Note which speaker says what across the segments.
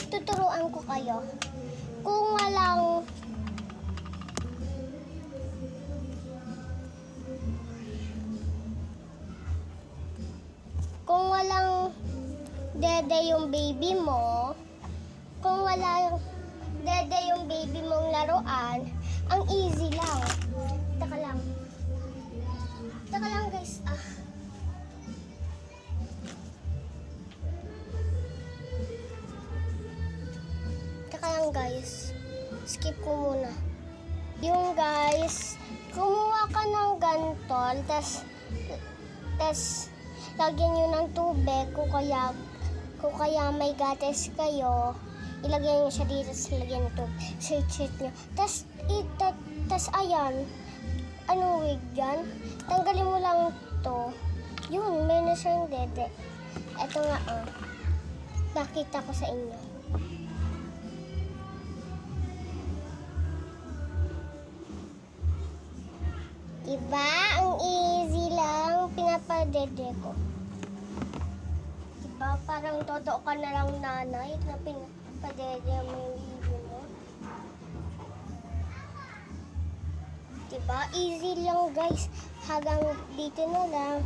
Speaker 1: tuturuan ko kayo. Kung walang dede yung baby mo, kung walang dede yung baby mong laruan, ang easy lang. Taka lang. Taka lang guys. Taka lang guys. Skip ko muna. Yung guys, kumuha ka ng gantol, tas lagyan nyo ng tubig kung kaya may gatas kayo, ilagay nyo siya dito, tas lagyan nyo ito, search nyo. Tas ayan, ano wig dyan? Tanggalin mo lang to. Yun, may na siyang dede. Ito nga, nakita ko sa inyo. Diba? Ang easy lang, pinapadede ko. Diba? Parang totoo ka na lang nanay na pinapadede mo yung baby mo. Diba? Easy lang guys. Hanggang dito na lang.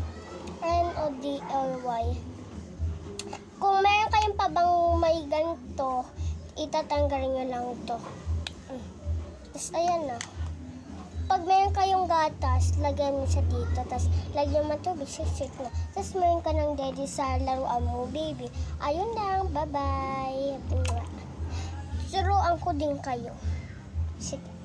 Speaker 1: NODLY. Kung meron kayong pabang may ganito, itatanggalin nyo lang ito. Tapos ayan na. Pag meron kayong gatas, lagyan mo siya dito. Tapos lagyan mo tubig, shake na. Tapos meron ka ng daddy sa laruan mo, baby. Ayun lang, bye-bye. Turuan ko din kayo. Sige.